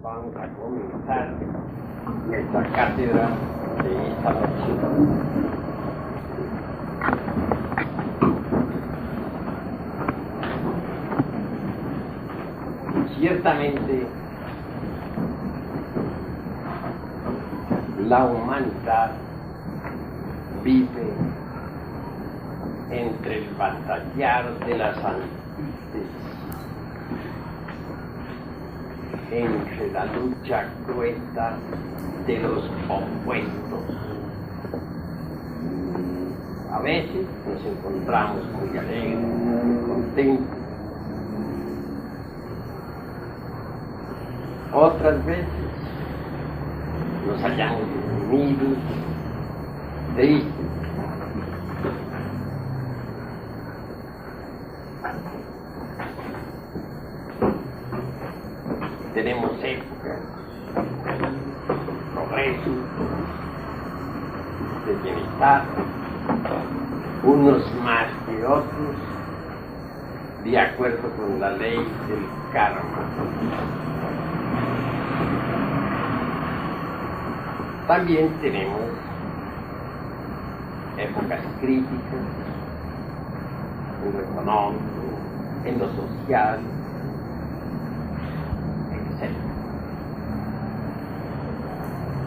vamos a comenzar nuestra cátedra de esta noche. Ciertamente, la humanidad vive entre el batallar de las antítesis, entre la lucha cruenta de los opuestos. A veces nos encontramos muy alegres, muy contentos. Otras veces nos hallamos deprimidos, tristes. Tenemos épocas de progreso, de bienestar, unos más que otros, de acuerdo con la ley del karma. También tenemos épocas críticas en lo económico, en lo social, etc.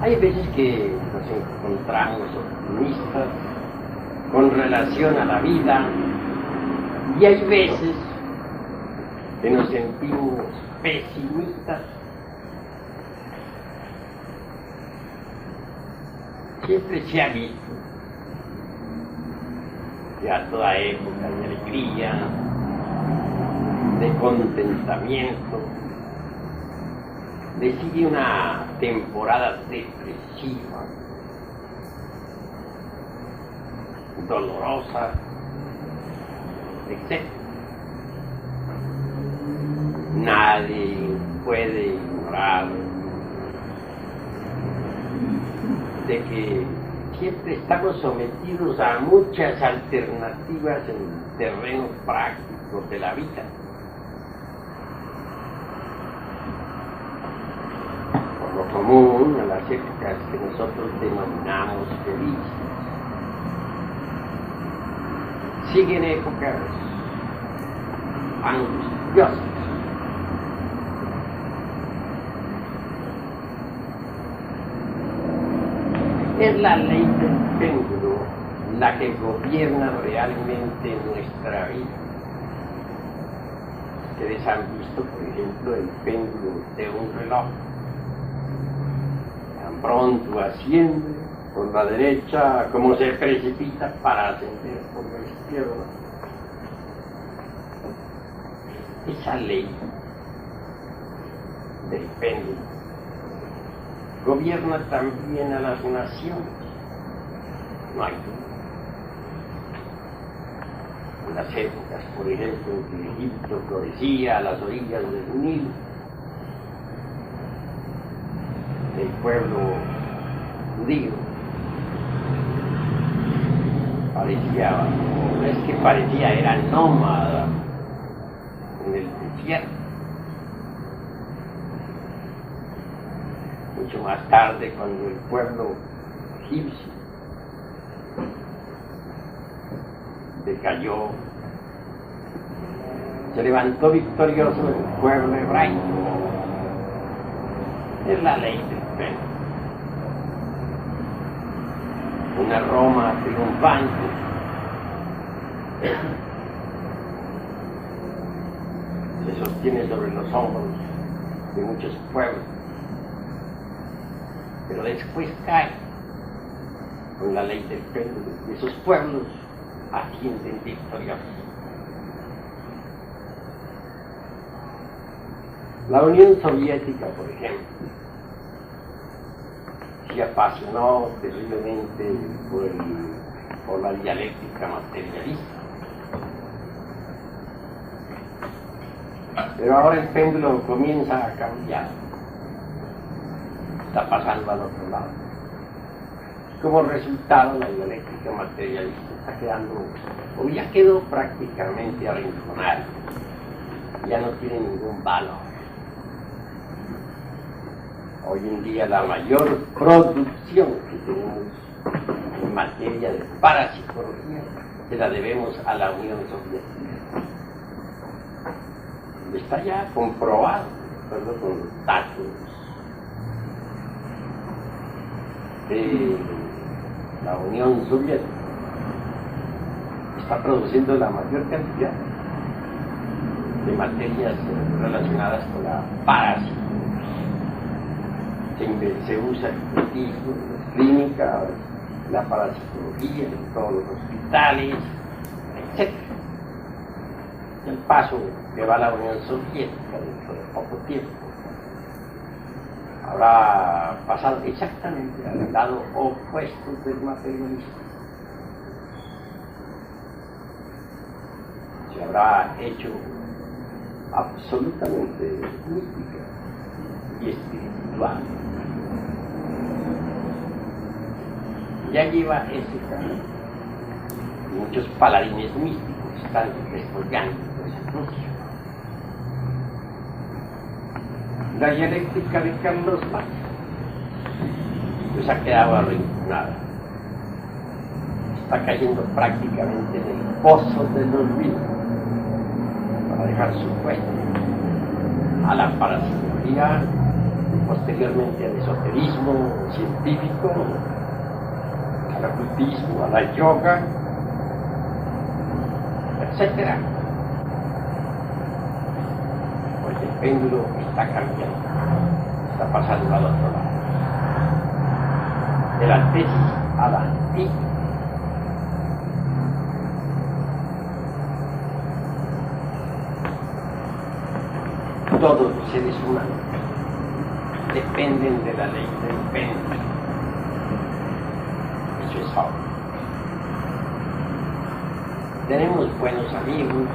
Hay veces que nos encontramos optimistas con relación a la vida y hay veces que nos sentimos pesimistas. Siempre se ha visto que a toda época de alegría, de contentamiento, le sigue una temporada depresiva, dolorosa, etc. Nadie puede ignorar de que siempre estamos sometidos a muchas alternativas en el terreno práctico de la vida. Por lo común, a las épocas que nosotros denominamos felices, siguen épocas angustiosas. Es la ley del péndulo la que gobierna realmente nuestra vida. Ustedes han visto, por ejemplo, el péndulo de un reloj. Tan pronto asciende por la derecha como se precipita para ascender por la izquierda. Esa ley del péndulo gobierna también a las naciones. No hay duda. En las épocas, por ejemplo, en que Egipto florecía a las orillas del Nilo, el pueblo judío parecía, no es que parecía, era nómada en el desierto. Mucho más tarde, cuando el pueblo egipcio decayó, se levantó victorioso el pueblo hebraico. Es la ley del péndulo. Una Roma triunfante se sostiene sobre los hombros de muchos pueblos, pero después cae con la ley del péndulo y esos pueblos ascienden victoriosos. La Unión Soviética, por ejemplo, se apasionó terriblemente por la dialéctica materialista. Pero ahora el péndulo comienza a cambiar. Está pasando al otro lado. Como resultado, la dialéctica materialista está quedando, o ya quedó prácticamente arrinconada, ya no tiene ningún valor. Hoy en día la mayor producción que tenemos en materia de parapsicología se la debemos a la Unión Soviética. Está ya comprobado, de acuerdo con los datos de la Unión Soviética. Está produciendo la mayor cantidad de materias relacionadas con la parapsicología. Se usa en las clínicas, la parapsicología en todos los hospitales, etc. El paso que va a la Unión Soviética dentro de poco tiempo habrá pasado exactamente al lado opuesto del materialismo. Se habrá hecho absolutamente mística y espiritual. Ya lleva ese camino. Y muchos paladines místicos están desarrollando esa cruz. La dialéctica de Carlos Marx pues ha quedado arrinconada. Está cayendo prácticamente en el pozo del olvido para dejar su puesto a la parapsicología, posteriormente al esoterismo científico, al ocultismo, a la yoga, etc. Pues el péndulo está cambiando, está pasando al otro lado, de la tesis a la antítesis. Todos los seres humanos dependen de la ley del péndulo. Eso es obvio. Tenemos buenos amigos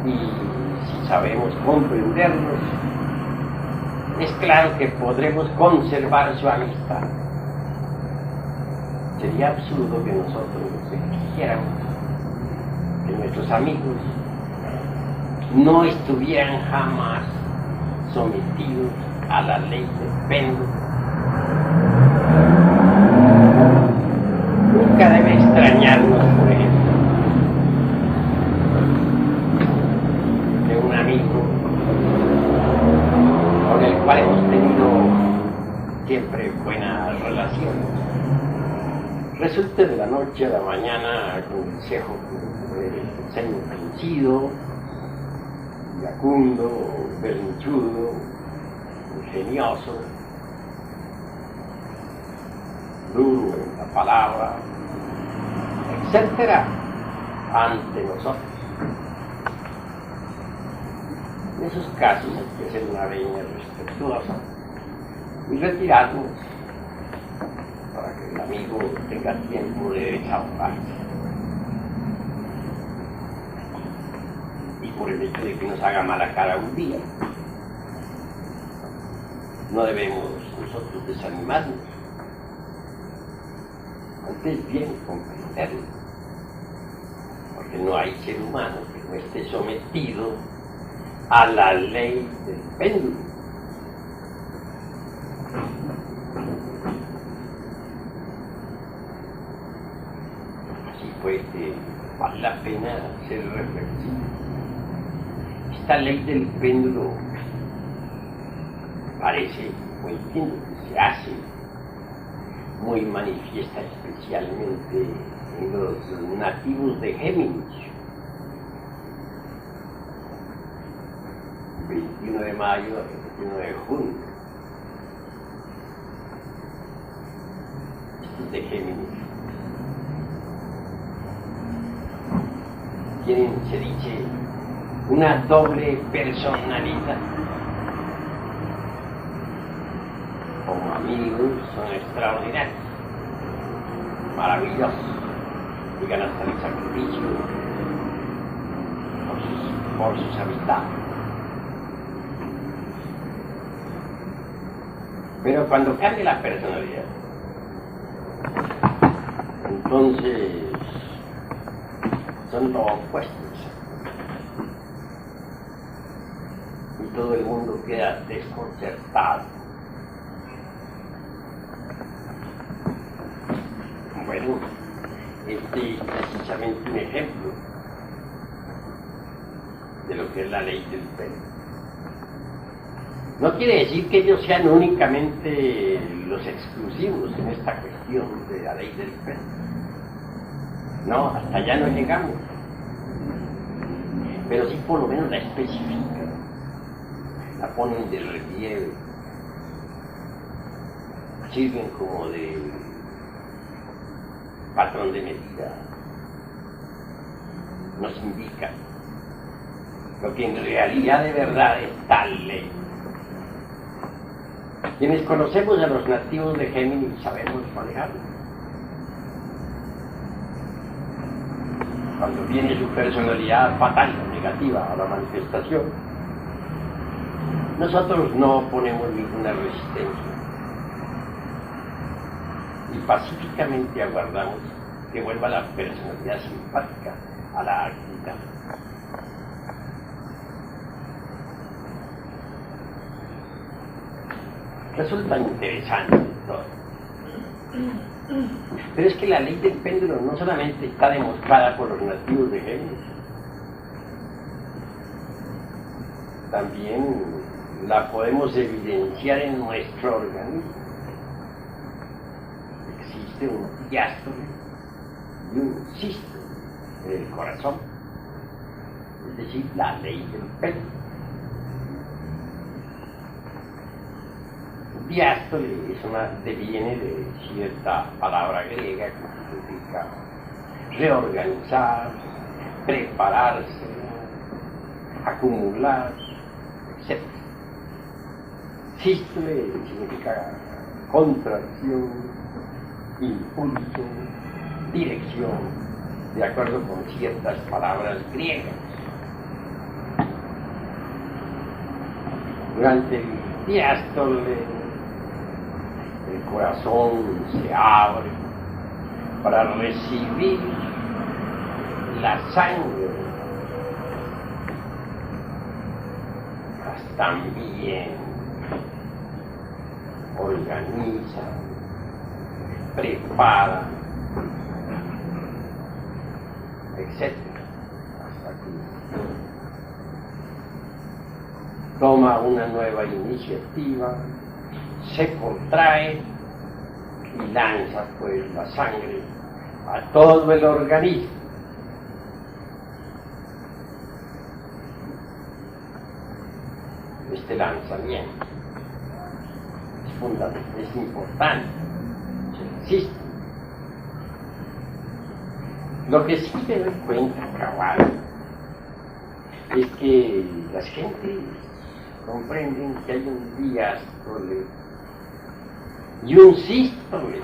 y si sabemos comprenderlos, es claro que podremos conservar su amistad. Sería absurdo que nosotros exigiéramos que nuestros amigos no estuvieran jamás sometidos a la ley del péndulo. Nunca debe extrañarnos, por ejemplo, de un amigo con el cual hemos tenido siempre buenas relaciones. Resulta de la noche a la mañana con el cejo ceño fruncido, iracundo, berrinchudo, ingenioso, duro en la palabra, etcétera, ante nosotros. En esos casos hay que ser una veña respetuosa y retirarnos para que el amigo tenga tiempo de desahogarse. Y por el hecho de que nos haga mala cara un día, no debemos nosotros desanimarnos. Antes bien comprenderlo, porque no hay ser humano que no esté sometido a la ley del péndulo. Así pues que vale la pena ser reflexivo. Esta ley del péndulo parece, o entiendo que se hace muy manifiesta especialmente en los nativos de Géminis. 21 de mayo a 21 de junio. Estos de Géminis tienen, se dice, una doble personalidad. Como amigos son extraordinarios, maravillosos, llegan hasta el sacrificio por sus amistades. Pero cuando cambia la personalidad, entonces son lo opuestos. Y todo el mundo queda desconcertado. Bueno, este es precisamente un ejemplo de lo que es la ley del péndulo. No quiere decir que ellos sean únicamente los exclusivos en esta cuestión de la ley del péndulo. No, hasta allá no llegamos. Pero sí por lo menos la especifican, la ponen de relieve, sirven como de patrón de medida, nos indican lo que en realidad de verdad es tal ley. Quienes conocemos a los nativos de Géminis sabemos manejarlo. Cuando viene su personalidad fatal, negativa a la manifestación, nosotros no ponemos ninguna resistencia y pacíficamente aguardamos que vuelva la personalidad simpática a la actividad. Resulta interesante todo. Pero es que la ley del péndulo no solamente está demostrada por los nativos de Géminis, también la podemos evidenciar en nuestro organismo. Existe un diástole y un sístole en el corazón, es decir, la ley del péndulo. Diástole deviene de cierta palabra griega que significa reorganizar, prepararse, acumular, etc. Sístole significa contracción, impulso, dirección, de acuerdo con ciertas palabras griegas. Durante el diástole, el corazón se abre para recibir la sangre. También organiza, prepara, etc. Hasta aquí. Toma una nueva iniciativa, se contrae y lanza pues la sangre a todo el organismo. Este lanzamiento es fundamental, es importante, existe. Lo que sí me doy cuenta, cabal, es que las gentes comprenden que hay un diástole y un sístole,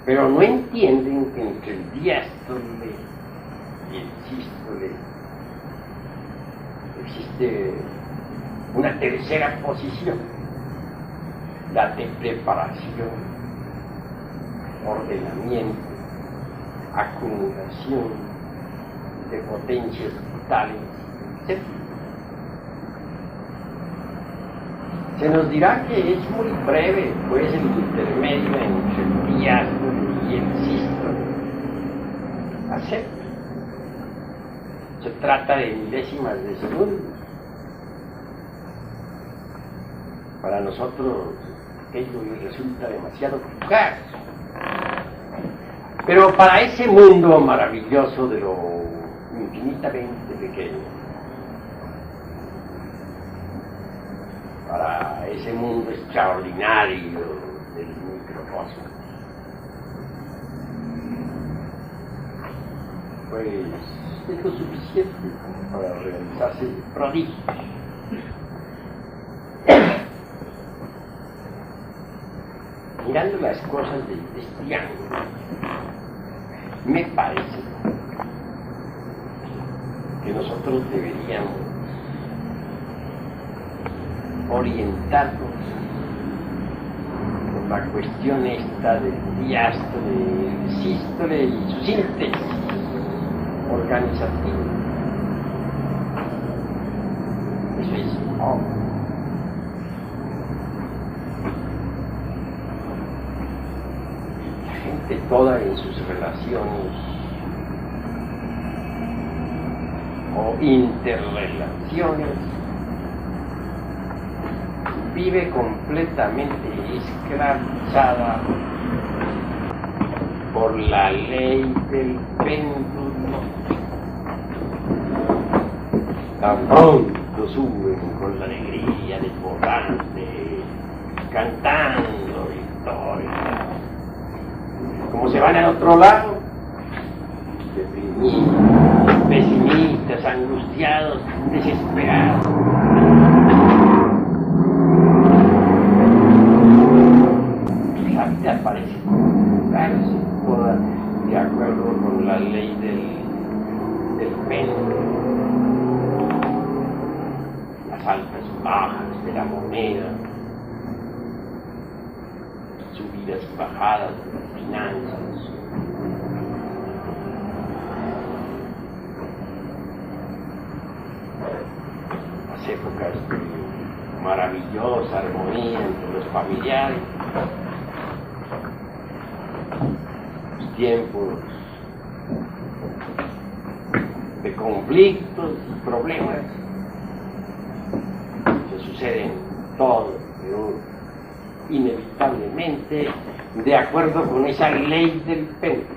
pero no entienden que entre el diástole y el sístole existe una tercera posición, la de preparación, ordenamiento, acumulación de potencias vitales, etc. Se nos dirá que es muy breve, pues, el intermedio entre el diástole y el sístole. Acepto. Se trata de milésimas de segundos. Para nosotros aquello resulta demasiado fugaz. Pero para ese mundo maravilloso de lo infinitamente pequeño, para ese mundo extraordinario del microcosmos, pues es lo suficiente para realizarse prodigios. Mirando las cosas desde este ángulo, me parece que nosotros deberíamos orientarnos por la cuestión esta del diástole, del sístole y su síntesis organizativa. Oh. La gente toda en sus relaciones o interrelaciones vive completamente esclavizada por la ley del péndulo. Tan pronto suben con la alegría desbordante, cantando victoria. Como se van al otro lado, deprimidos, pesimistas, angustiados, desesperados. La vida parece casi toda de acuerdo con la ley del péndulo. Las altas y bajas de la moneda, subidas y bajadas de las finanzas, las épocas de maravillosa armonía entre los familiares, los tiempos de conflictos y problemas que suceden todos, pero inevitablemente de acuerdo con esa ley del péndulo.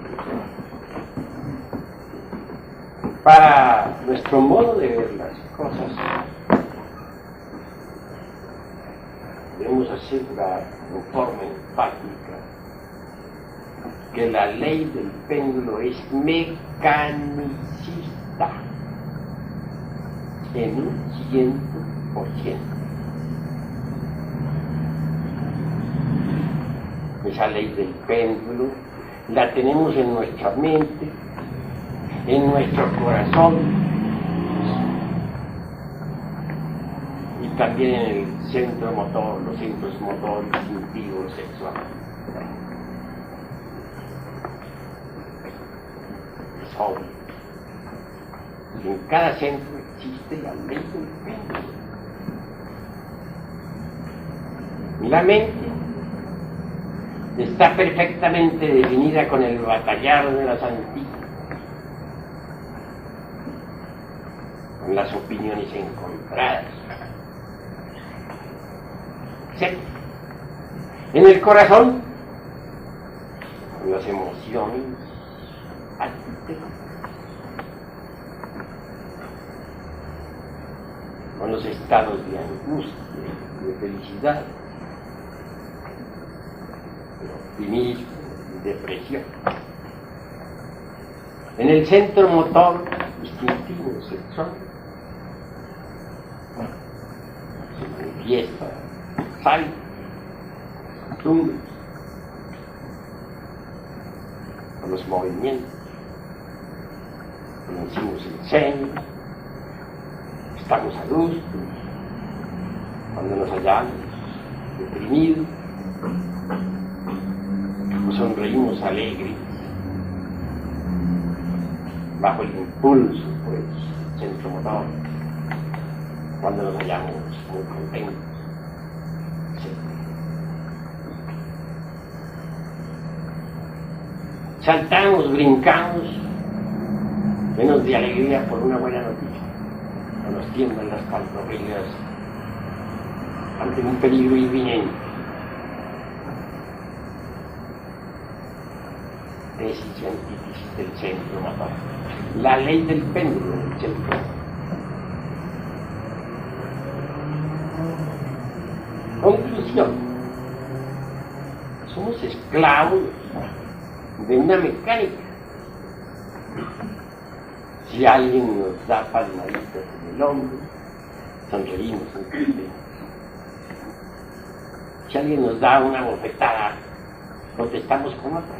Para nuestro modo de ver las cosas, debemos asegurar en forma enfática que la ley del péndulo es mecanicista en un 100%. Esa ley del péndulo la tenemos en nuestra mente, en nuestro corazón y también en el centro motor, los centros motor, instintivo, sexual. Es obvio. Y en cada centro existe la ley del péndulo. Y la mente está perfectamente definida con el batallar de las antiguas, con las opiniones encontradas. ¿Sí? En el corazón, con las emociones altas, con los estados de angustia, de felicidad, de optimismo, de depresión. En el centro motor instintivo sexual se manifiesta sal, costumbres, con los movimientos, pronunciamos el seno, estamos a gusto, cuando nos hallamos deprimidos, nos sonreímos alegres, bajo el impulso, pues, centro motor, cuando nos hallamos muy contentos, etc. Saltamos, brincamos, llenos de alegría por una buena noticia, o nos tiemblan las pantorrillas ante un peligro inminente. Tesis y antítesis del centro motor. La ley del péndulo del centro. Conclusión. Somos esclavos de una mecánica. Si alguien nos da palmaditas en el hombro, sonreímos, sonreímos. Si alguien nos da una bofetada, protestamos con otra.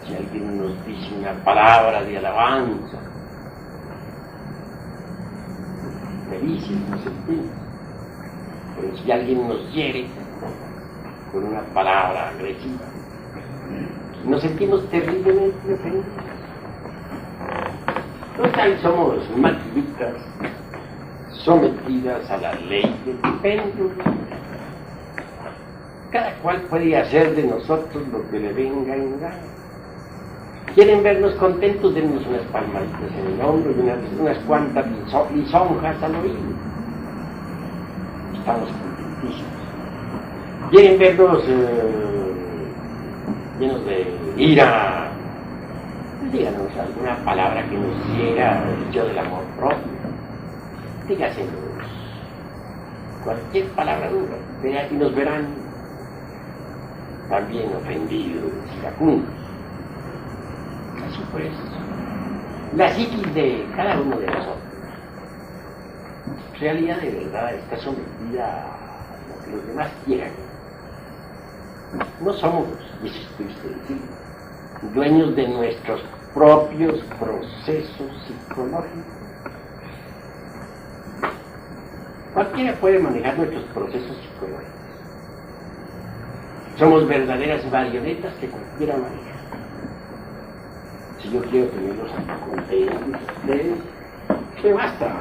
Si alguien nos dice una palabra de alabanza, felices nos sentimos. Pero si alguien nos hiere con una palabra agresiva, nos sentimos terriblemente ofendidos. Total, somos maquinitas sometidas a la ley del péndulo. Cada cual puede hacer de nosotros lo que le venga en gana. Quieren vernos contentos, dennos unas palmaditas en el hombro y unas cuantas lisonjas al oído. Estamos contentísimos. Quieren vernos llenos de ira. Díganos alguna palabra que nos hiera el yo del amor propio. Dígasenos cualquier palabra dura, y nos verán también ofendidos, iracundos. Así pues, la psiquis de cada uno de nosotros, en realidad de verdad, está sometida a lo que los demás quieran. No somos, y eso es triste decir, dueños de nuestros propios procesos psicológicos. Cualquiera puede manejar nuestros procesos psicológicos. Somos verdaderas marionetas que cualquiera maneja. Si yo quiero tenerlos contentos ustedes, ¿qué basta?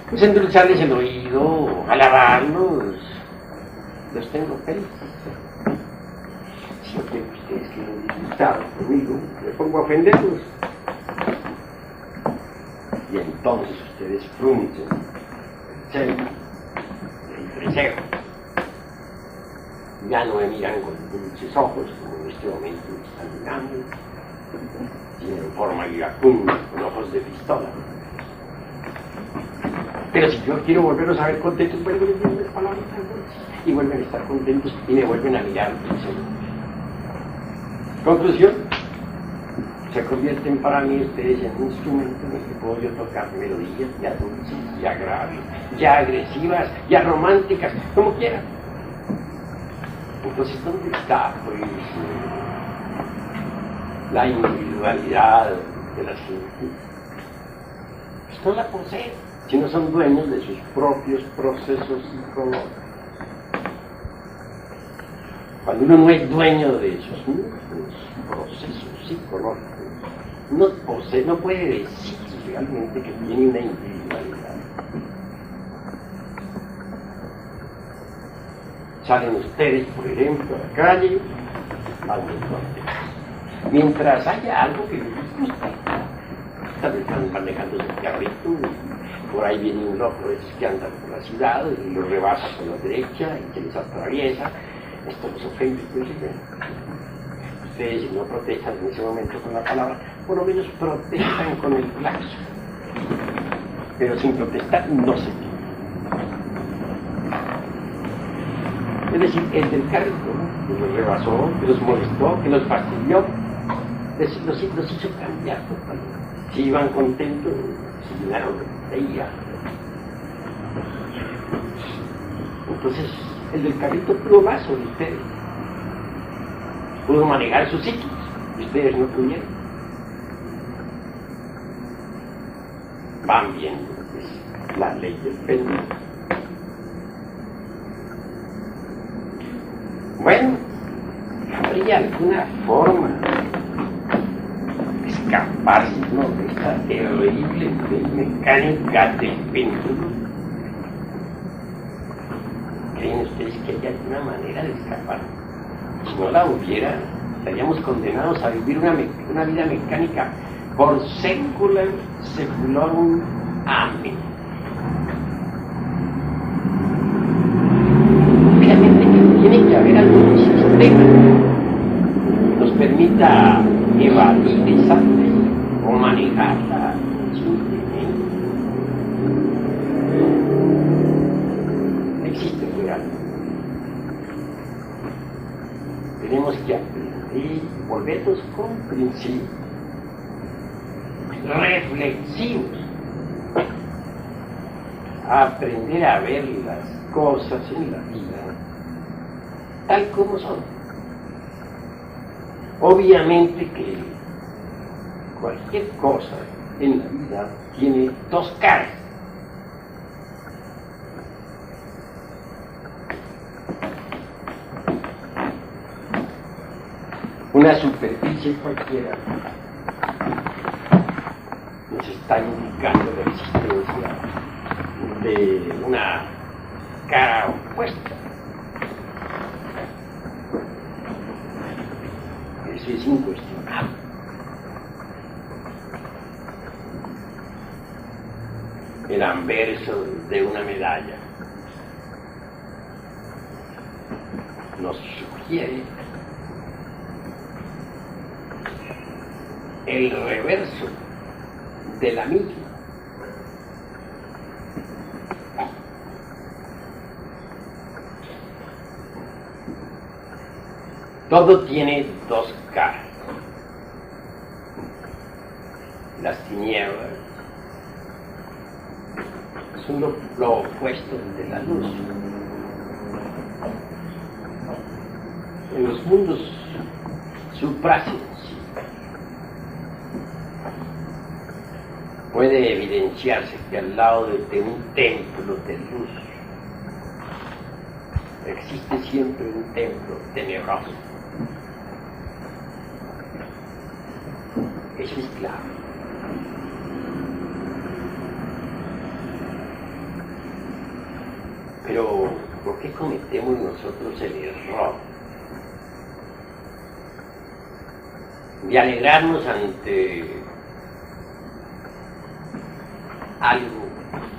Pues endulzarles el oído, alabarlos, los tengo felices. Si yo quiero que ustedes queden disgustados conmigo, me pongo a ofenderlos. Y entonces ustedes fruncen el entrecejo. Ya no me miran con dulces ojos, como en este momento me están mirando, sino en forma iracunda, con ojos de pistola. Pero si yo quiero volverlos a ver contentos, vuelven a decir las palabras tan dulces, y vuelven a estar contentos, y me vuelven a mirar dulcemente. Conclusión, se convierten para mí ustedes en un instrumento en el que puedo yo tocar melodías ya dulces, ya graves, ya agresivas, ya románticas, como quieran. Entonces, ¿dónde está, pues, la individualidad de las gentes? Pues no la poseen, si no son dueños de sus propios procesos psicológicos. Cuando uno no es dueño de sus mismos procesos psicológicos, no puede decir realmente que tiene una individualidad. Salen ustedes, por ejemplo, a la calle, van muy contentos. Mientras haya algo que les gusta, tal vez están manejando su carrito, por ahí viene un loco de esos que andan por la ciudad y los rebasa por la derecha y se les atraviesa. Esto los ofende, pues, ustedes, si no protestan en ese momento con la palabra, por lo menos protestan con el claxon. Pero sin protestar no se tiene. Es decir, el del carrito, ¿no?, que los rebasó, que los molestó, que los fastidió, los hizo cambiar totalmente. Si iban contentos, se llenaron de ira. Entonces, el del carrito pudo más sobre ustedes. Pudo manejar sus psiquis, y ustedes no pudieron. Van viendo, es la ley del péndulo. Bueno, habría alguna forma de escaparse, ¿no?, de esta terrible mecánica del péndulo. ¿Creen ustedes que hay alguna manera de escapar? Si no la hubiera, estaríamos condenados a vivir una vida mecánica por secula seculorum. Amén. Obviamente que tiene que haber algún sistema que nos permita evadir esa ley o manejarla simplemente. No existe real. Tenemos que aprender, volvernos comprensivos, reflexivos, a aprender a ver las cosas en la vida tal como son. Obviamente que cualquier cosa en la vida tiene dos caras. Una superficie cualquiera está indicando la existencia de una cara opuesta. Eso es incuestionable. El anverso de una medalla nos sugiere el reverso de la misma. Todo tiene dos caras. Las tinieblas son lo opuesto de la luz. En los mundos suprasensibles puede evidenciarse que al lado de un templo de luz existe siempre un templo tenebroso. Eso es claro. Pero, ¿por qué cometemos nosotros el error de alegrarnos ante algo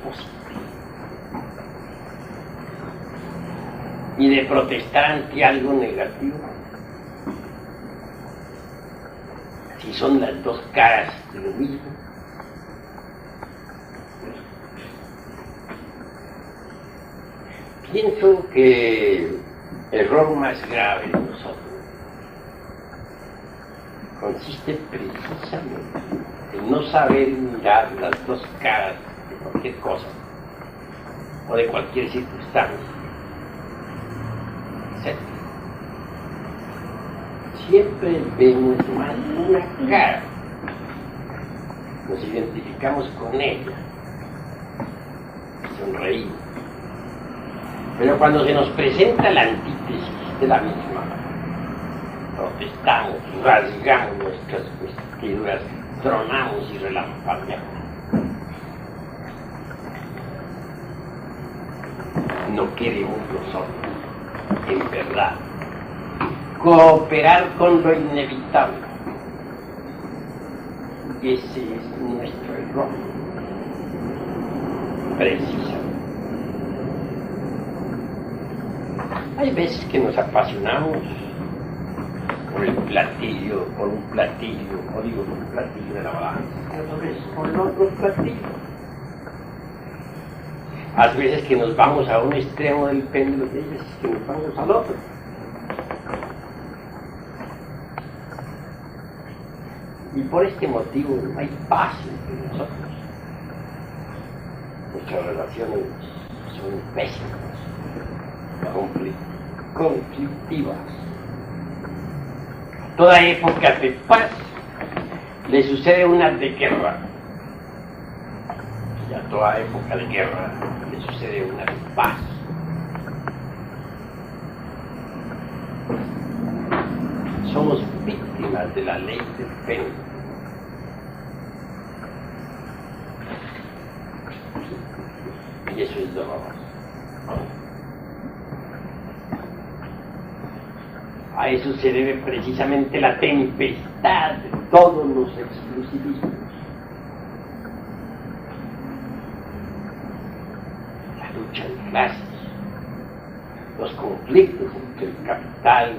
positivo y de protestar ante algo negativo? Si son las dos caras de lo mismo. Pienso que el error más grave de nosotros consiste precisamente en no saber mirar las dos caras de cualquier cosa o de cualquier circunstancia, etc. Siempre vemos más una cara, nos identificamos con ella, sonreímos. Pero cuando se nos presenta la antítesis de la misma, protestamos, rasgamos nuestras vestiduras, tronamos y relampagueamos. No queremos nosotros, en verdad, cooperar con lo inevitable. Ese es nuestro error, precisamente. Hay veces que nos apasionamos por el platillo, por un platillo, o digo por un platillo de la balanza, otras veces por el otro platillo. Hay veces que nos vamos a un extremo del péndulo y hay veces que nos vamos al otro. Y por este motivo no hay paz entre nosotros. Nuestras relaciones son pésimas, conflictivas. Toda época de paz le sucede una de guerra. Y a toda época de guerra le sucede una de paz. Somos víctimas de la ley del péndulo. Y eso es doloroso. A eso se debe precisamente la tempestad de todos los exclusivismos. La lucha de clases, los conflictos entre el capital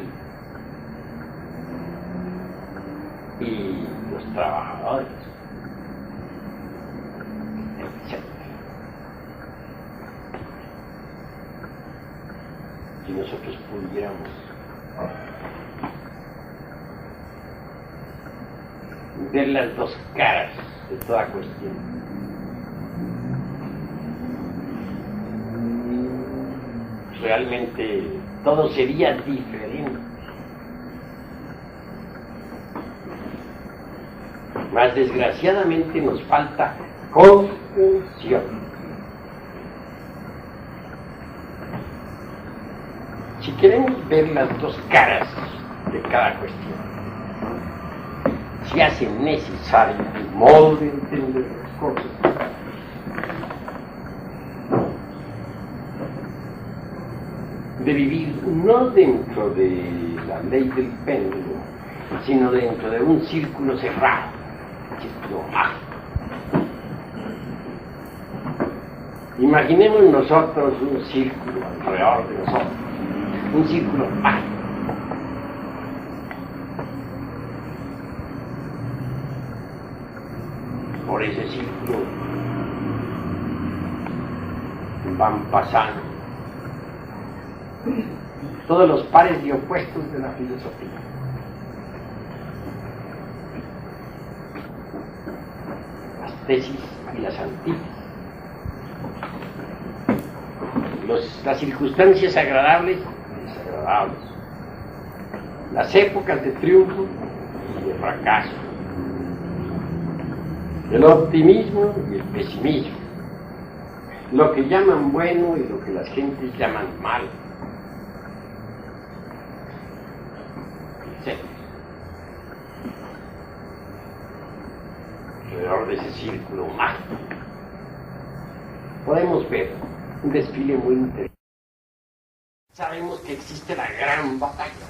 y los trabajadores, etc. Si nosotros pudiéramos ver las dos caras de toda cuestión, realmente todo sería diferente. Mas desgraciadamente nos falta comprensión. Si queremos ver las dos caras de cada cuestión, se hace necesario el modo de entender las cosas. De vivir no dentro de la ley del péndulo, sino dentro de un círculo cerrado, un círculo mágico. Imaginemos nosotros un círculo alrededor de nosotros, un círculo mágico. Por ese círculo van pasando todos los pares y opuestos de la filosofía. Las tesis y las antítesis. Las circunstancias agradables y desagradables. Las épocas de triunfo y de fracaso. El optimismo y el pesimismo. Lo que llaman bueno y lo que las gentes llaman malo. Sí. Alrededor de ese círculo mágico podemos ver un desfile muy interesante. Sabemos que existe la gran batalla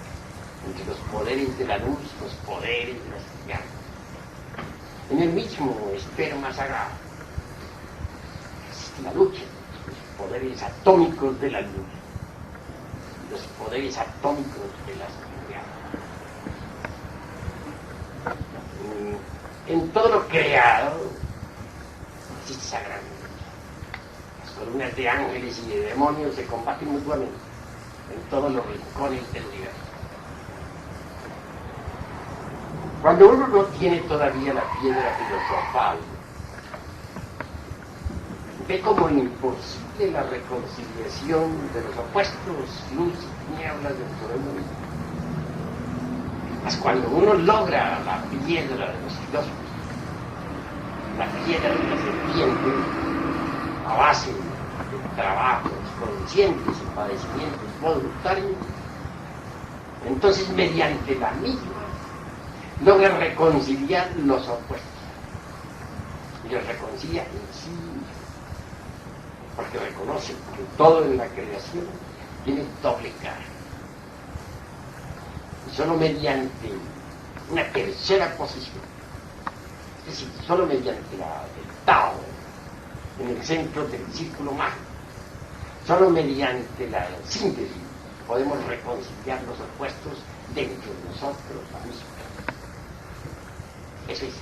entre los poderes de la luz y los poderes de las tinieblas. En el mismo esperma sagrado existe la lucha entre los poderes atómicos de la luz y los poderes atómicos de las tinieblas. En todo lo creado existe esa gran lucha. Las columnas de ángeles y de demonios se combaten mutuamente en todos los rincones del universo. Cuando uno no tiene todavía la piedra filosofal, ve como imposible la reconciliación de los opuestos, luz y tinieblas dentro del mundo. Mas cuando uno logra la piedra de los filósofos, la piedra de la serpiente, a base de trabajos conscientes y padecimientos voluntarios, entonces mediante la misma logra reconciliar los opuestos y los reconcilia en sí mismo, porque reconoce que todo en la creación tiene doble cara. Y solo mediante una tercera posición, es decir, solo mediante el Tao en el centro del círculo mágico, solo mediante la síntesis podemos reconciliar los opuestos dentro de nosotros mismos. Eso es.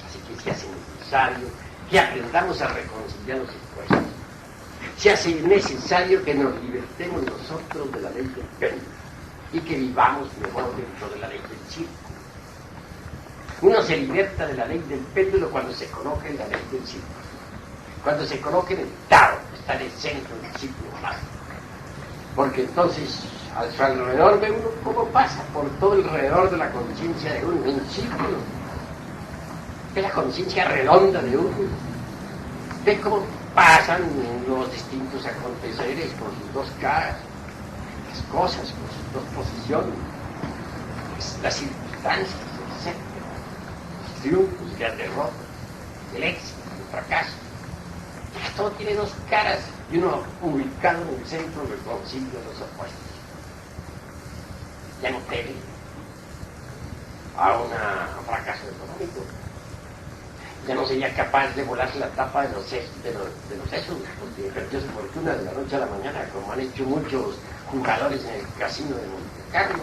Así que se hace necesario que aprendamos a reconciliar los opuestos. Se hace necesario que nos libertemos nosotros de la ley del péndulo y que vivamos mejor dentro de la ley del círculo. Uno se liberta de la ley del péndulo cuando se coloca en la ley del círculo. Cuando se coloca en el Tao, que está en el centro del círculo mágico. Porque entonces, a su alrededor de uno, ¿cómo pasa por todo alrededor de la conciencia de uno? En un círculo. Ve la conciencia redonda de uno. Ve cómo pasan los distintos aconteceres con sus dos caras, las cosas con sus dos posiciones, las circunstancias, etc. Los triunfos, las derrotas, el éxito, el fracaso. Todo tiene dos caras y uno ubicado en el centro reconcilia los opuestos. Ya no teme a un fracaso económico. Ya no sería capaz de volarse la tapa de los sesos, porque perdió su fortuna de la noche a la mañana, como han hecho muchos jugadores en el casino de Monte Carlo.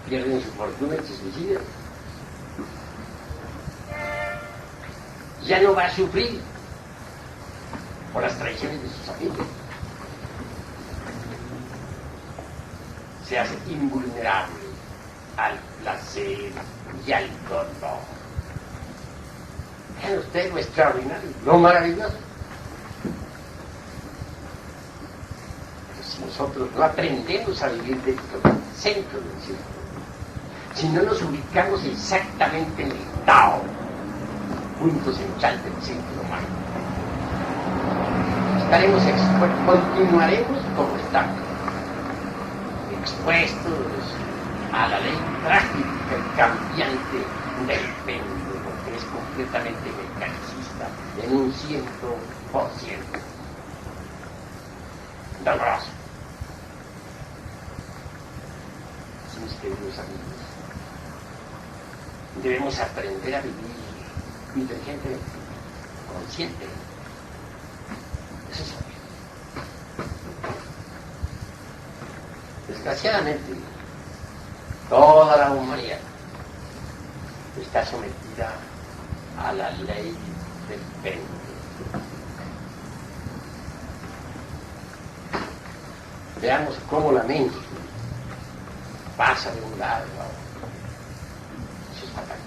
Pierden su fortuna y se suicidan. Ya no va a sufrir por las traiciones de sus amigos. Se hace invulnerable al placer y al dolor. Vean ustedes lo extraordinario, lo maravilloso. Pero si nosotros no aprendemos a vivir dentro del centro del círculo, si no nos ubicamos exactamente en el Tao, punto central del círculo mágico, estaremos expuestos, continuaremos como estamos, expuestos a la ley trágica y cambiante del péndulo, que es completamente mecanicista en un 100%. Doloroso. Sí, mis queridos amigos, debemos aprender a vivir inteligentemente, conscientemente. Eso es obvio. Desgraciadamente, toda la humanidad está sometida a la ley del péndulo. Veamos cómo la mente pasa de un lado a otro. Eso es fatal.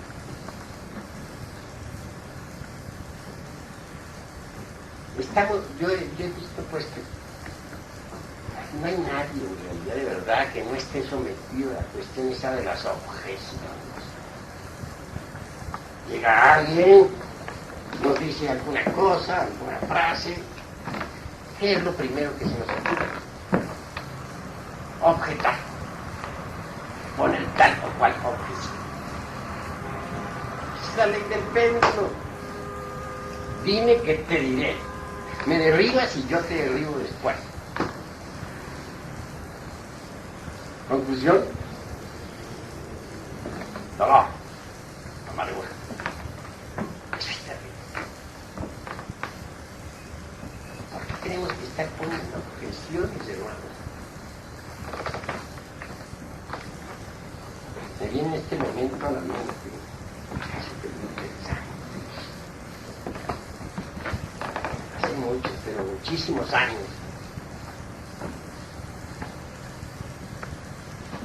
Yo he visto pues que no hay nadie en realidad de verdad que no esté sometido a la cuestión esa de las objeciones. Llega alguien, nos dice alguna cosa, alguna frase, ¿qué es lo primero que se nos ocurre? Objetar. Poner tal o cual objeción. Es la ley del péndulo. Dime que te diré. Me derribas y yo te derribo después. Conclusión. Dolor. Amargura. Eso es terrible. ¿Por qué tenemos que estar poniendo objeciones, hermanos? Me viene en este momento a la mente súper interesante. Hace muchos, pero muchísimos años,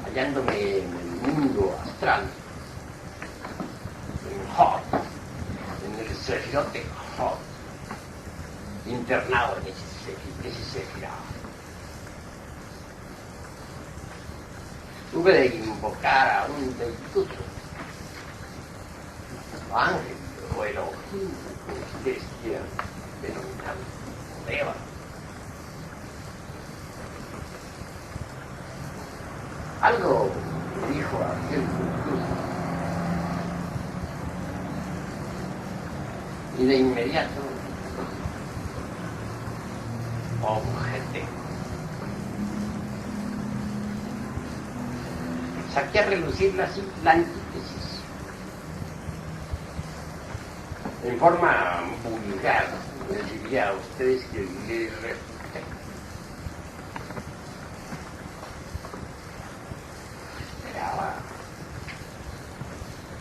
hallándome en el mundo astral, en Hot, en el Sefirote Hot, internado en ese Sefirá. Tuve de invocar a un deituso, o ángel, o Elohim, como ustedes quieran denominarlo, Eva. Algo me dijo aquel deituso, y de inmediato objeté. Saqué a relucir la antítesis. En forma vulgar, les diría a ustedes que les refuté. Esperaba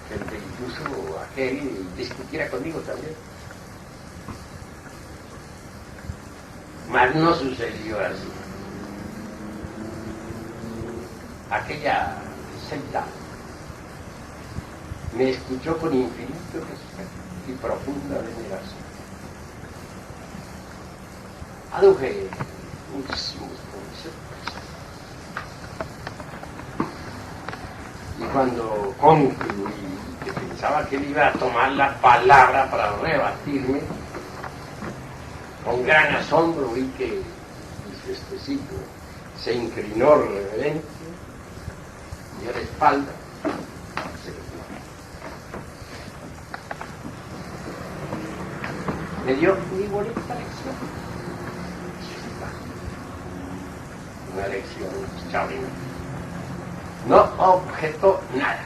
que incluso aquel discutiera conmigo también. Mas no sucedió así. Aquella celda me escuchó con infinito respeto y profunda veneración. Aduje muchísimos conceptos. Y cuando concluí que pensaba que él iba a tomar la palabra para rebatirme, con gran asombro vi que mi suestecito se inclinó reverente, dio la espalda, se retiró. Me dio muy bonita lección. Una lección extraordinaria. No objetó nada.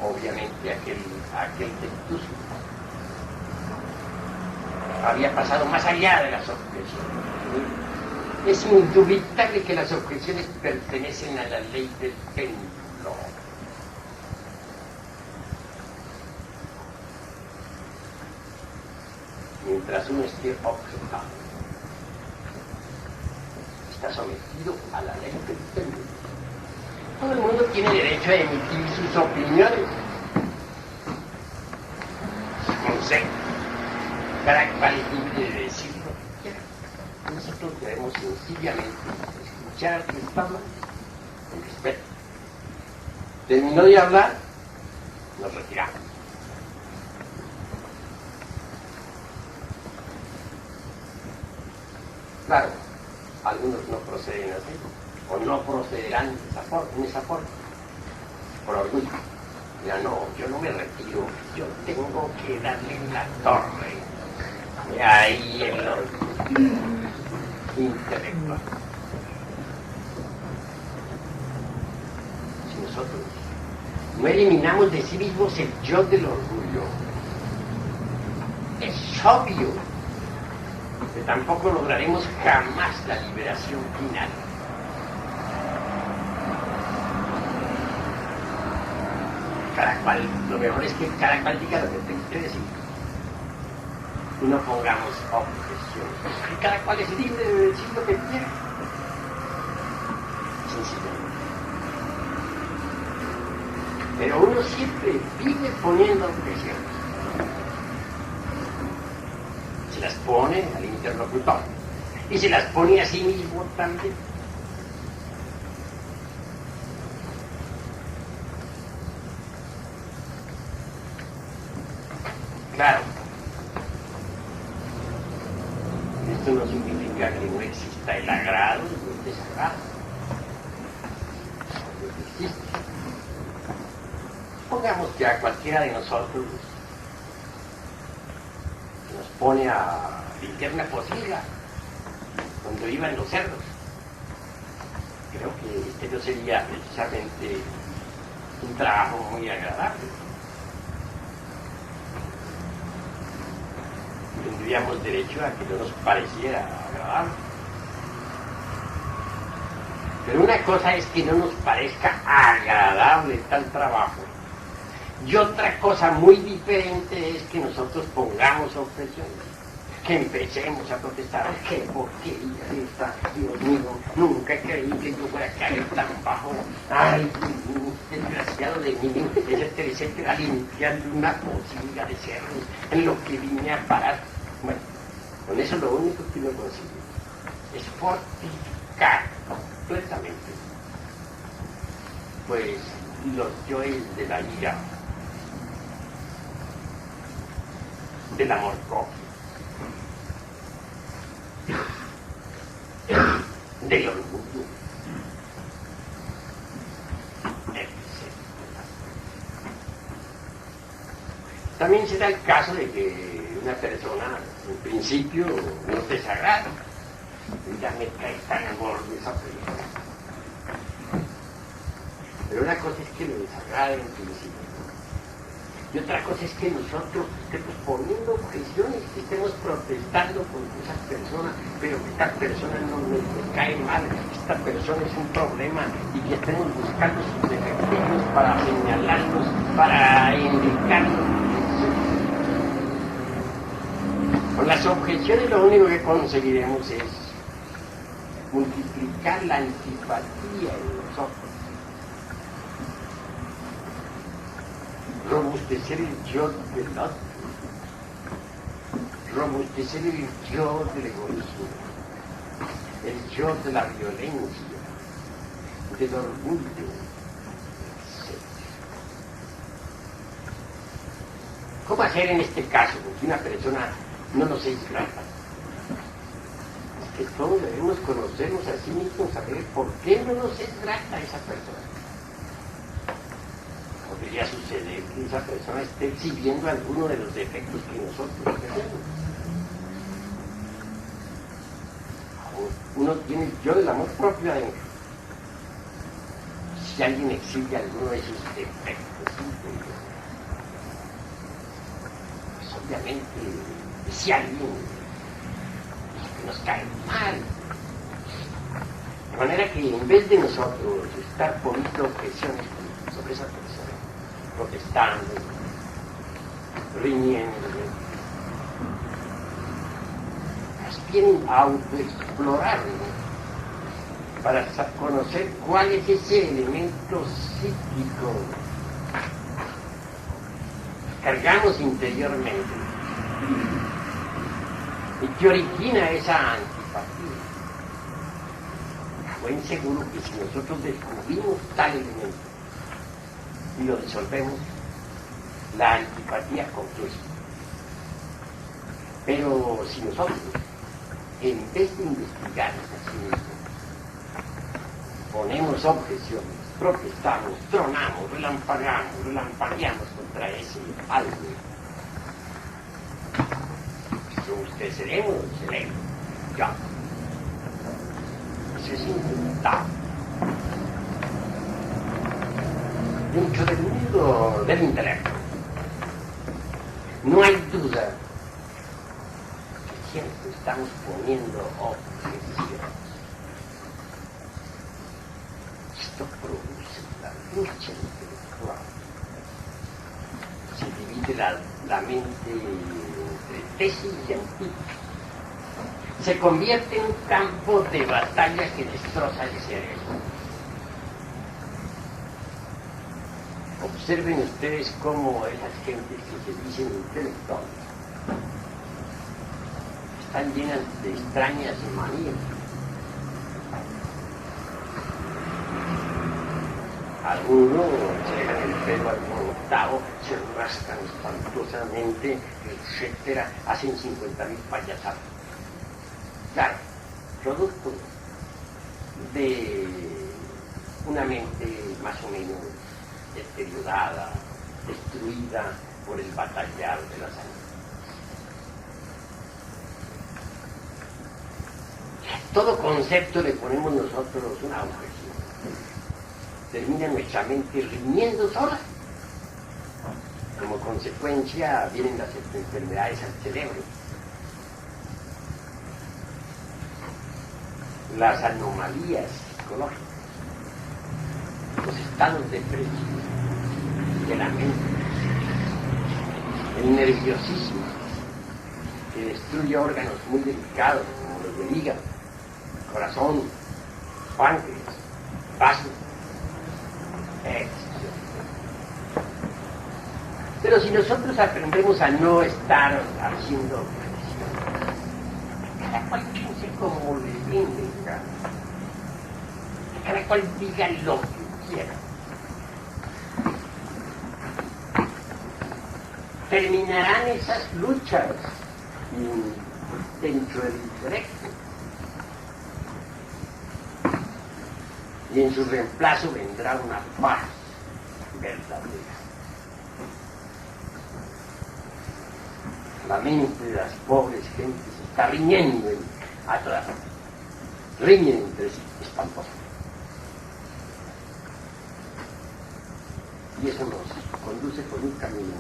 Obviamente aquel deituso había pasado más allá de las objeciones. Es indubitable que las objeciones pertenecen a la ley del péndulo. Mientras uno esté objetado, está sometido a la ley del péndulo. Todo el mundo tiene derecho a emitir sus opiniones, sus consejos. Cada cual es libre de decir lo que quiera. Nosotros debemos sencillamente escuchar que estamos en respeto. Terminó de hablar, nos retiramos. Claro. algunos no proceden así, o no procederán en esa forma, por orgullo. Ya no, yo no me retiro, yo tengo que darle en la torre. Y ahí el orgullo intelectual. Si nosotros no eliminamos de sí mismos el yo del orgullo, es obvio que tampoco lograremos jamás la liberación final. Cada cual, lo mejor es que cada cual diga lo que tenga que decir y no pongamos objeciones. Y cada cual es libre de decir lo que quiera. Sencillamente. Pero uno siempre vive poniendo objeciones. Se las pone al interlocutor y se las pone a sí mismo también. Claro, esto no significa que no exista el agrado y el desagrado. No existe. Pongamos que a cualquiera de nosotros nos pone a limpiar una pocilga cuando iban los cerdos. Creo que este no sería precisamente un trabajo muy agradable. Tendríamos derecho a que no nos pareciera agradable. Pero una cosa es que no nos parezca agradable tal trabajo. Y otra cosa muy diferente es que nosotros pongamos objeciones, que empecemos a protestar. ¡Qué porquería esta! Dios mío, nunca creí que yo fuera a caer tan bajo. ¡Ay, desgraciado de mí! Etcétera, limpiando una pocilga de cerdos en lo que vine a parar. Bueno, con eso lo único que uno consigue es fortificar completamente pues los yoes de la ira, del amor propio, del orgullo, etc. También se da el caso de que una persona, en principio, nos desagrada. Ya me cae tan gordo esa persona. Pero una cosa es que lo desagrade en principio. Y otra cosa es que nosotros estemos poniendo objeciones, que estemos protestando con esa persona, pero que esta persona no nos cae mal, esta persona es un problema, y que estemos buscando sus defectos para señalarlos, para indicarlos. Con las objeciones lo único que conseguiremos es multiplicar la antipatía en nosotros, robustecer el yo del otro, robustecer el yo del egoísmo, el yo de la violencia, del orgullo, etc. ¿Cómo hacer en este caso? Porque una persona no nos es grata. Es que todos debemos conocernos a sí mismos, saber por qué no nos es grata esa persona. Podría suceder que esa persona esté exhibiendo alguno de los defectos que nosotros tenemos. Uno tiene el yo del amor propio adentro. Si alguien exhibe alguno de sus defectos interiores, pues obviamente, si alguien que nos cae mal, de manera que en vez de nosotros estar poniendo objeciones sobre esa persona, protestando, riñendo, más bien autoexplorarlo para conocer cuál es ese elemento psíquico que cargamos interiormente y que origina esa antipatía. Buen seguro que si nosotros descubrimos tal elemento y lo disolvemos, la antipatía concluye. Pero si nosotros en vez de investigar a sí mismo, ponemos objeciones, protestamos, tronamos, relampagueamos contra ese algo. ¿Son ustedes sereno o sereno? Yo. Eso es intentable. Dentro del mundo del intelecto, no hay duda que siempre estamos poniendo objeciones. Esto produce la lucha intelectual. Se divide la mente entre tesis y antítesis. Se convierte en un campo de batalla que destroza el cerebro. Observen ustedes cómo esas gentes que se dicen intelectuales están llenas de extrañas manías. Algunos se dejan el pelo alborotado, se rascan espantosamente, etcétera, hacen 50.000 payasadas. Claro, producto de una mente más o menos deteriorada, destruida por el batallar de la sangre. A todo concepto le ponemos nosotros una objeción. Termina nuestra mente riñendo sola. Como consecuencia vienen las enfermedades al cerebro. Las anomalías psicológicas, los estados depresivos de la mente, el nerviosismo que destruye órganos muy delicados como los del hígado, corazón, páncreas, vasos, etc. Pero si nosotros aprendemos a no estar haciendo objeciones, cada cual piense como le venga, cada cual diga lo que quiera, terminarán esas luchas dentro del intelecto y en su reemplazo vendrá una paz verdadera. La mente de las pobres gentes está riñendo a todas partes, riñen entre sí, espantoso. Y eso nos conduce por un camino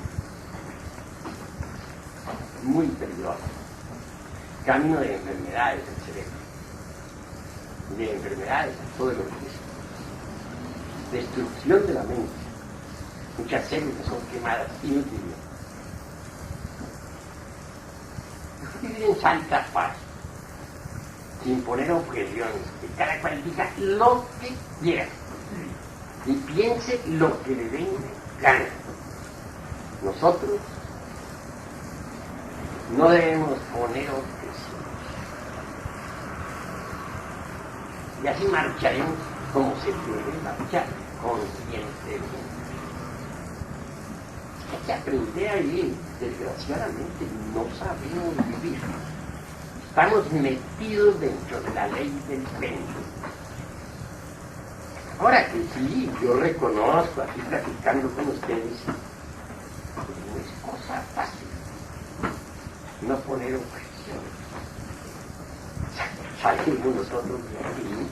muy peligroso, camino de enfermedades del cerebro, de enfermedades a todo el organismo, destrucción de la mente. Muchas células son quemadas inútilmente. Vivir en santa paz, sin poner objeciones, que cada cual diga lo que quiera y piense lo que le venga gana. Nosotros no debemos poner objeciones. Y así marcharemos como se debe marchar, conscientemente. Hay que aprender a vivir. Desgraciadamente no sabemos vivir. Estamos metidos dentro de la ley del péndulo. Ahora que sí, yo reconozco, aquí platicando con ustedes, pues no es cosa fácil no poner objeciones. Salimos nosotros de aquí,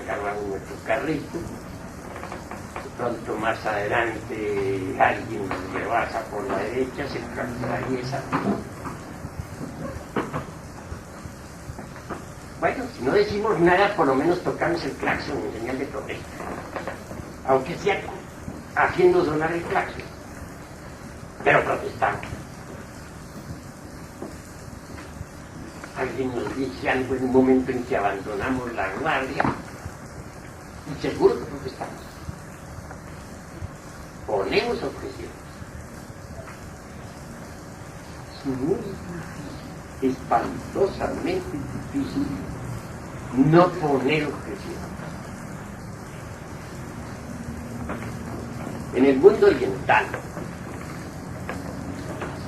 agarramos nuestro carrito, de pronto más adelante alguien nos rebasa por la derecha, se atraviesa. Bueno, si no decimos nada, por lo menos tocamos el claxon en señal de protesta, aunque sea haciendo sonar el claxon, pero protestamos. Alguien nos dice algo en un momento en que abandonamos la guardia y seguro que protestamos. Ponemos objeciones. Es muy difícil, espantosamente difícil no poner objeciones. En el mundo oriental,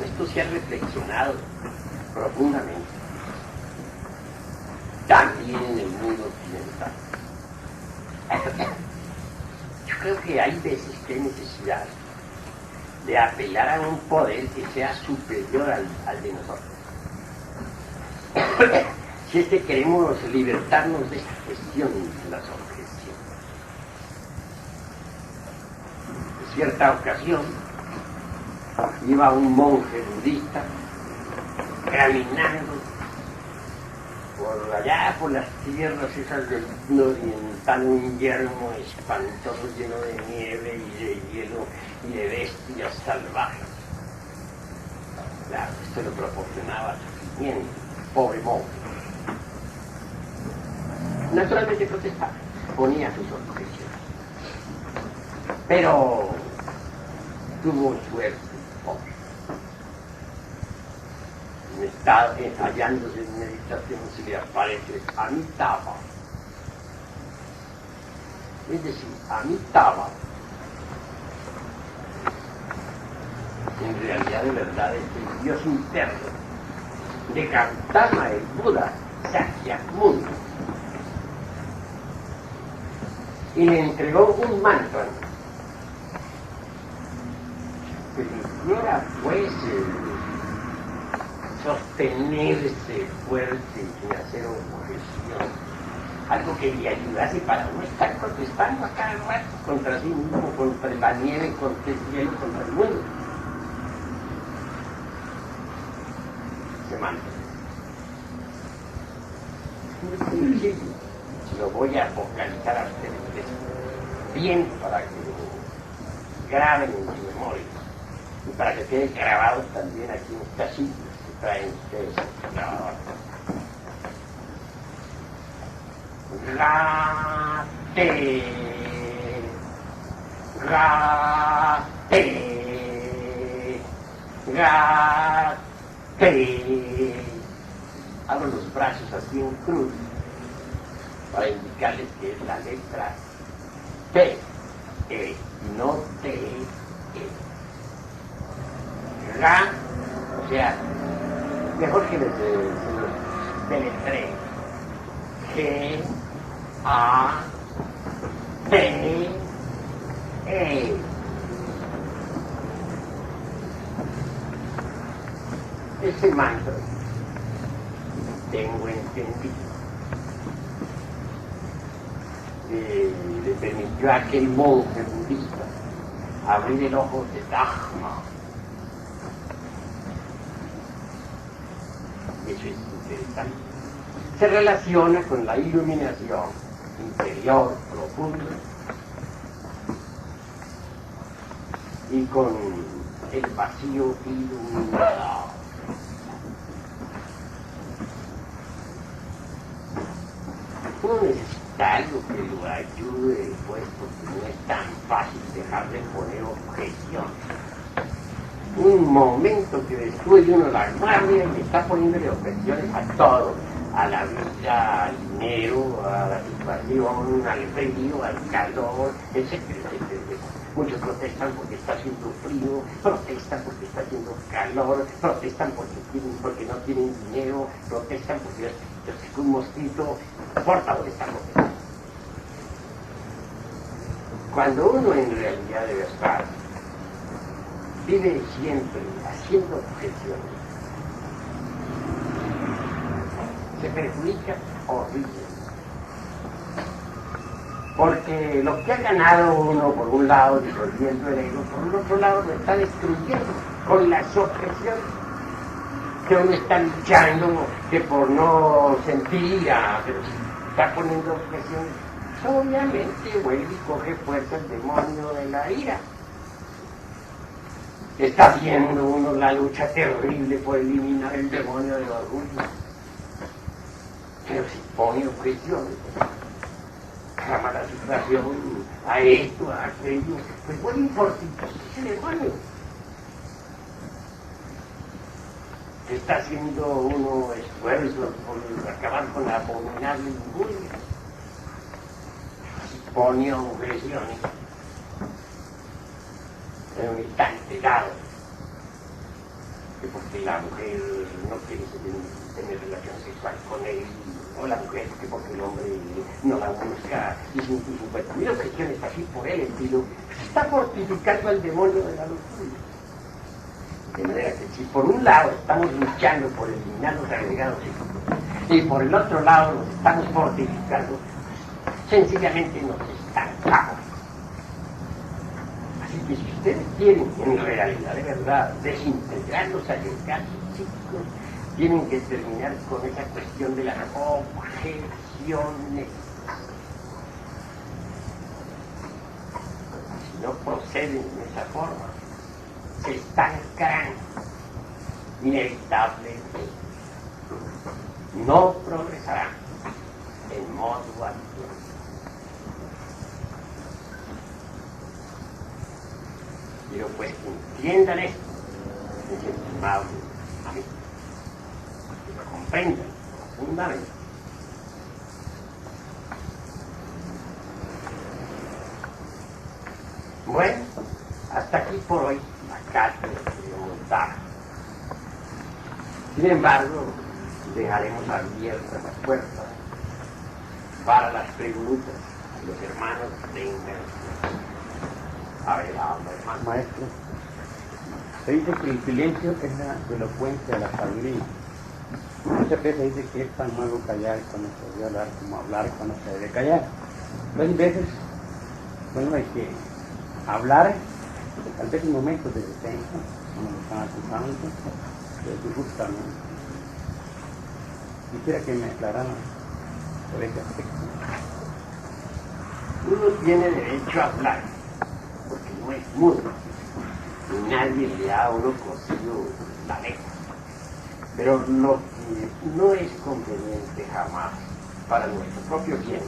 esto se ha reflexionado profundamente. también en el mundo occidental. Yo creo que hay veces que hay necesidad de apelar a un poder que sea superior al de nosotros. Si es que queremos libertarnos de esta cuestión de las objeciones. En cierta ocasión iba un monje budista caminando por allá, por las tierras esas del mundo oriental, un yermo espantoso lleno de nieve y de hielo y de bestias salvajes. Claro, esto lo proporcionaba sufrimiento, pobre monje. Naturalmente protestaba, ponía sus objeciones, pero tuvo suerte, pobre. Está hallándose en meditación, se le aparece Amitabha. Es decir, Amitabha, en realidad de verdad es el Dios interno de Gautama, el Buda, Sakyamuni, y le entregó un mantra que quisiera pues sostenerse fuerte sin hacer objeción, algo que le ayudase para no estar protestando a cada rato contra sí mismo, contra la nieve, contra el hielo, contra el mundo. Se manda. Lo voy a vocalizar a ustedes bien para que lo graben en su memoria y para que quede grabado también aquí en esta silla que traen ustedes grabador. Gate, gate, gate. Abro los brazos así en cruz para indicarles que es la letra T, E, no T, E. Ga, o sea, mejor que se los deletree. G, A, T, E. Ese mantra, tengo entendido, le permitió a aquel monje budista abrir el ojo de Dharma. Eso es interesante. Se relaciona con la iluminación interior profunda y con el vacío iluminado. Uno necesita algo que lo ayude, pues, porque no es tan fácil dejar de poner objeciones. Un momento que destruye uno la guardia y está poniéndole objeciones a todo, a la vida, al dinero, a la situación, al frío, al calor, etcétera, etcétera. Muchos protestan porque está haciendo frío, protestan porque está haciendo calor, protestan porque no tienen dinero, protestan porque es un mosquito, por favor están protestando. Cuando uno en realidad debe estar, vive siempre haciendo objeciones, se perjudica horrible. Porque lo que ha ganado uno por un lado disolviendo el ego, por el otro lado lo está destruyendo con las objeciones que uno está luchando, que por no sentir, pero si está poniendo objeciones, obviamente vuelve y coge fuerza el demonio de la ira. Está haciendo uno la lucha terrible por eliminar el demonio del orgullo. Pero si pone objeciones, ama la situación, a esto, a aquello, pues bueno, importa ese demonio. Está haciendo uno esfuerzos por acabar con la abominable injuria. Si pone objeciones, en un instante dado, que porque la mujer no quiere tener relación sexual con él, o la mujer, que porque el hombre no la busca, y 50.000 objeciones así por el estilo, está fortificando al demonio de la locura. De manera que si por un lado estamos luchando por eliminar los agregados y por el otro lado nos estamos fortificando, sencillamente nos estancamos. Así que si ustedes quieren en realidad, de verdad, desintegrar los agregados psíquicos, tienen que terminar con esa cuestión de las objeciones. Si no proceden de esa forma, se estancarán inevitablemente. No progresarán en modo habitual. Pero pues que entiendan esto, mis estimados amigos, que lo comprendan profundamente. Bueno, hasta aquí por hoy la cátedra de montar. Sin embargo, dejaremos abiertas las puertas para las preguntas que los hermanos tengan. A ver, habla, hermano. Maestro, se dice que el silencio es la elocuencia de la sabiduría. Muchas veces se dice que es tan malo callar cuando se debe hablar como hablar cuando se debe callar. Muchas veces, bueno, hay que hablar, tal vez en momentos de defensa, cuando me están acusando, pero justamente. Quisiera que me aclararan sobre ese aspecto. Uno tiene derecho a hablar, porque no es mudo, y nadie le ha a uno cosido la lengua. Pero lo que no es conveniente jamás para nuestro propio bien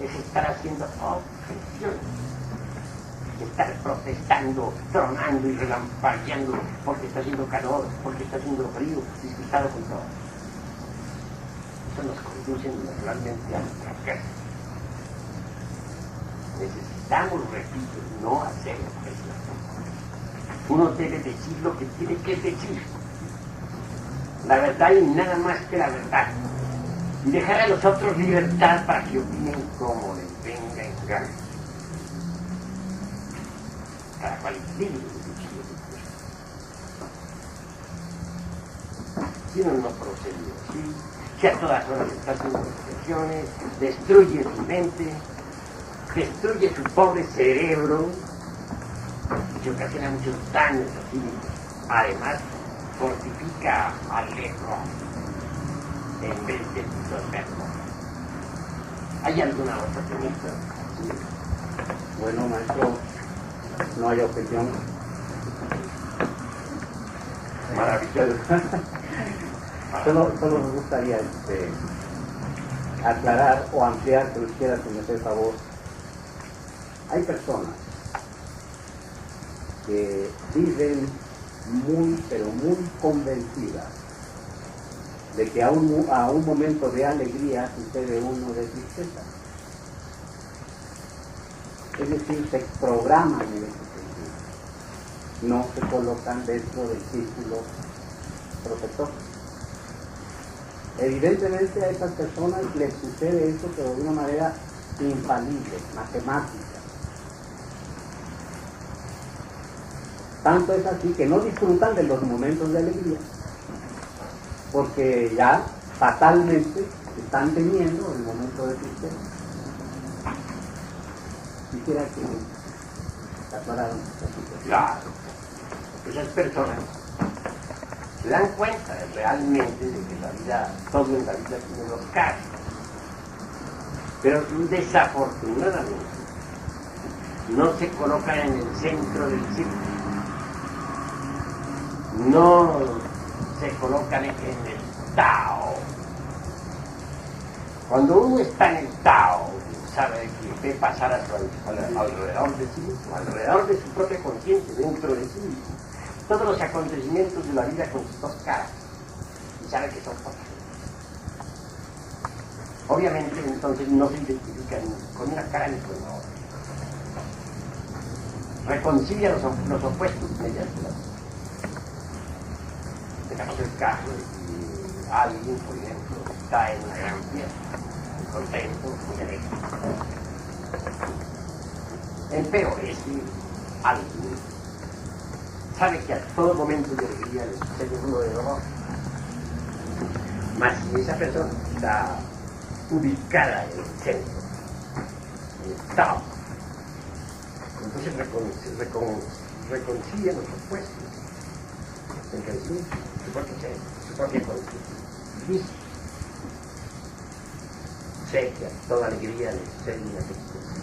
es estar haciendo objeciones, estar protestando, tronando y relampagueando porque está haciendo calor, porque está haciendo frío, disgustado con todo. Eso nos conduce naturalmente al fracaso. Necesitamos, repito, no hacer objeciones. Uno debe decir lo que tiene que decir. La verdad y nada más que la verdad. Y dejar a los otros libertad para que opinen como les venga en gana. Cada cual diga lo que quiere. Si uno no procede así, si a todas horas está haciendo reflexiones, destruye su mente, destruye su pobre cerebro, y ocasiona muchos daños así. Además, fortifica al ego en vez de disolverlo. ¿Hay alguna otra pregunta? Bueno, maestro, no hay objeción. Maravilloso. Solo me gustaría aclarar o ampliar, que nos quiera que me hace favor. Hay personas que viven muy, pero muy convencidas de que a un momento de alegría sucede uno de tristeza. Es decir, se programan en ese sentido. No se colocan dentro del círculo protector. Evidentemente a esas personas les sucede eso, pero de una manera infalible, matemática. Tanto es así que no disfrutan de los momentos de alegría, porque ya fatalmente están teniendo el momento de tristeza. Quisiera que aclararan. Claro. Esas personas se dan cuenta realmente de que la vida, todo en la vida tiene dos caras. Pero desafortunadamente no se colocan en el centro del círculo. No se colocan en el Tao. Cuando uno está en el Tao, sabe que ve pasar a su alrededor de sí mismo, alrededor de su propia conciencia, dentro de sí mismo, todos los acontecimientos de la vida con sus dos caras, y sabe que son cosas. Obviamente entonces no se identifican con una cara ni con la otra. Reconcilia los opuestos mediante la. Tengamos el caso de que alguien, por ejemplo, está en una gran fiesta, muy contento, muy alegre. Empero ese alguien sabe que a todo momento de alegría le sucede uno de dolor. Mas si esa persona está ubicada en el centro, en el Tao, entonces reconcilia los opuestos, entre sí, su propia conciencia. Dice, sé que a toda alegría le sucede una tristeza.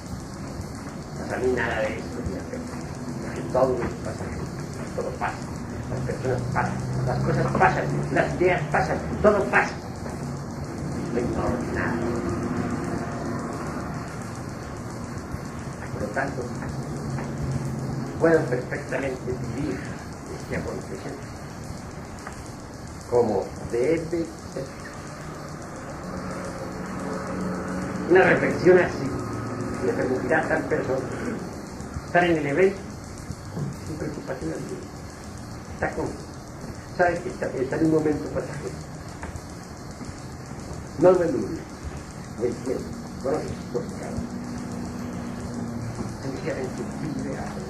Mas a mí nada de esto me afecta, porque todo es pasajero, todo pasa, las personas pasan, las cosas pasan, las ideas pasan, todo pasa. No ignoro nada. Por lo tanto, puedo perfectamente vivir este acontecimiento como debe ser. Una reflexión así le permitirá a tal persona estar en el evento sin preocupación alguna. Está con, sabe que está en un momento pasajero. No lo elude, lo entiende, conoce sus pecados. Sencillamente vive a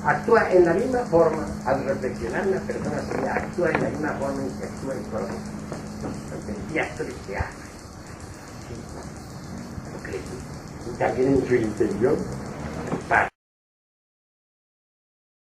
actúa en la misma forma, al reflexionar una persona así, actúa en la misma forma en que actúa el cuerpo. El teatro que hace. Sí, lo cree. Y también en su interior